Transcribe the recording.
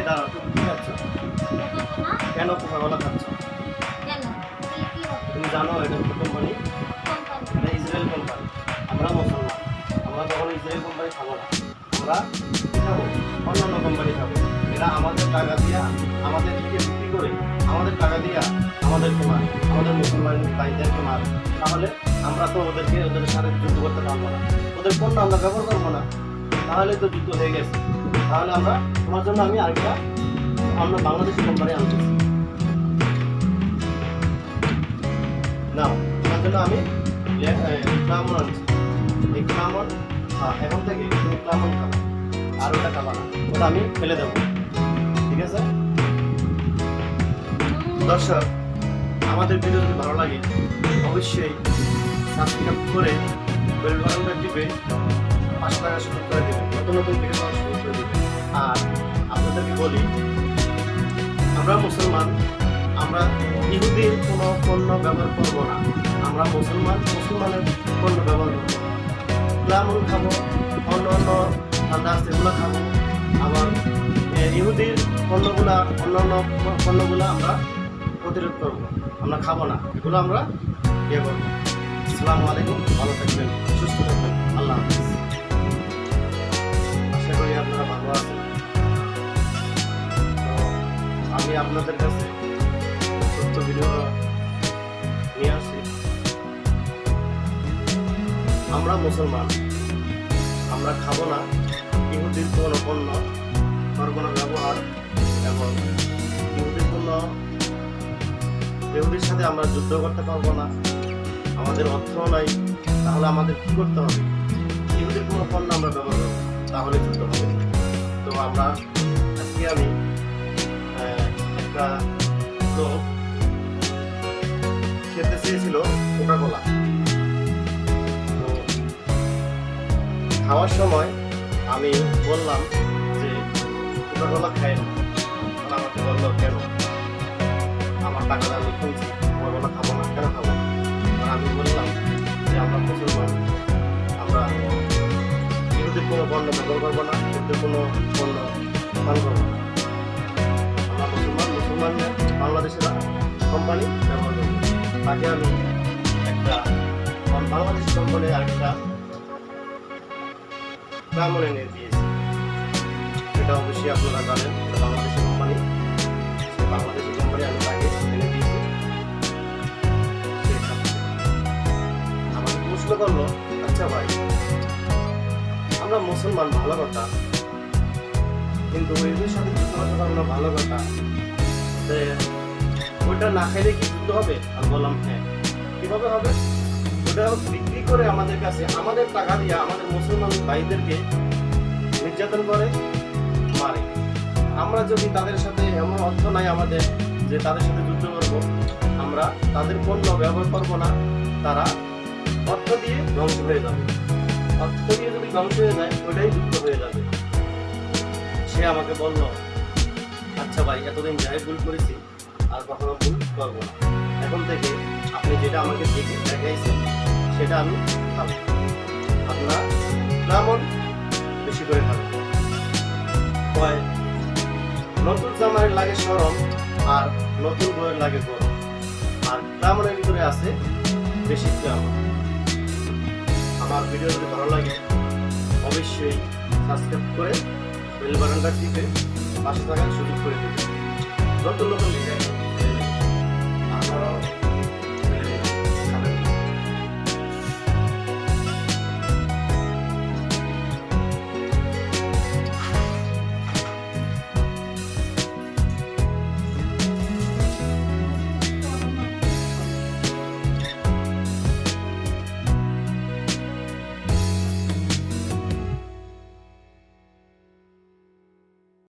দাঁড়াও, তুমি কি খাচ্ছ? কেন কোকাকোলা খাচ্ছ? তুমি জানো এটা কি কোম্পানি? এটা ইসরায়েল কোম্পানি। আমরা মুসলমান, আমরা যখন ইসরায়েল কোম্পানি খাবো না, আমরা কি খাবো? অন্যান্য কোম্পানি খাবো। এরা আমাদের টাকা দিয়া আমাদেরকে বিক্রি করে আমাদের টাকা দিয়া আমাদেরকে মারে, আমাদের মুসলমান ভাইদেরকে মারে। তাহলে আমরা তো ওদের সাথে যুদ্ধ করতে পারবো না, ওদের পণ্য আমরা ব্যবহার করবো না, তাহলে তো যুদ্ধ হয়ে গেছে। তাহলে আমরা তোমার জন্য আমি আরেকটা অন্য বাংলাদেশি কোম্পানি আনতেছি। নাও, তোমার জন্য আমি ক্লামন আনছি। এই ক্লামন এখন থেকে তুমি ক্লামন খাবো, আর ওটা খাবা না, ওটা আমি ফেলে দেবো। ঠিক আছে দর্শক, আমাদের ভিডিও যদি ভালো লাগে অবশ্যই সাবস্ক্রাইব করে বেল বাটনটা টিপে পাশে থাকা সুযোগ করে দেবেন, নতুন নতুন ভিডিও পাওয়ার সুযোগ করে দেবেন। আর আপনাদেরকে বলি, আমরা মুসলমান, আমরা ইহুদির কোনো পণ্য ব্যবহার করবো না। আমরা মুসলমানের পণ্য ব্যবহার করবো। ক্লামন খাবো, অন্য অন্য ঠান্ডা আছে এগুলো খাবো। আবার ইহুদির পণ্যগুলা, অন্যান্য পণ্যগুলো আমরা প্রতিরোধ করবো, আমরা খাবো না, এগুলো আমরা ইয়ে করবো। আসসালামু আলাইকুম, ভালো থাকবেন, সুস্থ থাকবেন, আল্লাহ হাফিজ। আশা করি আপনারা ভালো আছেন। তো আমি আপনাদের কাছে সত্য ভিডিও নিয়ে আসি। আমরা মুসলমান, আমরা খাবো না ইহুদির কোনো পণ্য, করবো না ব্যবহার, এবং ইহুদির সাথে আমরা যুদ্ধ করতে পারবো না, আমাদের অর্থ নাই। তাহলে আমাদের কি করতে হবে? ইহুদির কোনো পণ্য আমরা ব্যবহার করবো, তাহলে যুদ্ধ হবে। তো আমরা আজকে আমি একটা লোক খেতে চেয়েছিল কোকাকোলা, তো খাওয়ার সময় আমি বললাম যে কোকাকোলা খাই না। আমাকে বললো কেন? আমার টাকা আমি কিনছি, কোকাকোলা খাবো না, কেন খাবো? আমি বললাম যে আমরা মুসলমান, আমরা ইহুদির কোনো পণ্য ব্যবহার করবো না, ইহুদির কোনো পণ্য পান করবো না। আমরা মুসলমানদের বাংলাদেশের কোম্পানি ব্যবহার করবো। তাকে আমি একটা বাংলাদেশি কোম্পানির আরেকটা ক্লামন এনে দিয়েছি। সেটা অবশ্যই আপনারা জানেন, এটা বাংলাদেশি কোম্পানি। বাংলাদেশি কোম্পানি আমি তাকে এনে দিয়েছি। আমাকে প্রশ্ন করলো, আচ্ছা ভাই, আমরা মুসলমান, ভালো কথা, কিন্তু ওইদের সাথে যুদ্ধ করতে পারবো না, ভালো কথা, ওইটা না খাইলে কি যুদ্ধ হবে? আমি বললাম হ্যাঁ। কিভাবে হবে? ওটা বিক্রি করে আমাদের কাছে আমাদের টাকা দিয়ে আমাদের মুসলমান ভাইদেরকে নির্যাতন করে, মারে। আমরা যদি তাদের সাথে এমন অর্থ নাই আমাদের যে তাদের সাথে যুদ্ধ করবো, আমরা তাদের পণ্য ব্যবহার করবো না, তারা অর্থ দিয়ে ধ্বংস হয়ে যাবে। অর্থ দিয়ে যদি ধ্বংস হয়ে যায়, ওইটাই যুদ্ধ হয়ে যাবে। সে আমাকে বলল, আচ্ছা ভাই, এতদিন যাই ভুল করেছি, আর কখনো ভুল করবো না। এখন থেকে আপনি যেটা আমাকে দেখাইছেন সেটা আমি খাবো। আপনার ক্লামন বেশি করে খাবো। নতুন জামাইয়ের লাগে শরম, আর নতুন বইয়ের লাগে গরম। আর ক্লামনের ভিতরে আছে বেশি ক্লামন। আমার ভিডিও যদি ভালো লাগে অবশ্যই সাবস্ক্রাইব করে বেল বাটনটা টিপে পাশে থাকার সুযোগ করে দেবেন। নতুন নতুন ভিডিও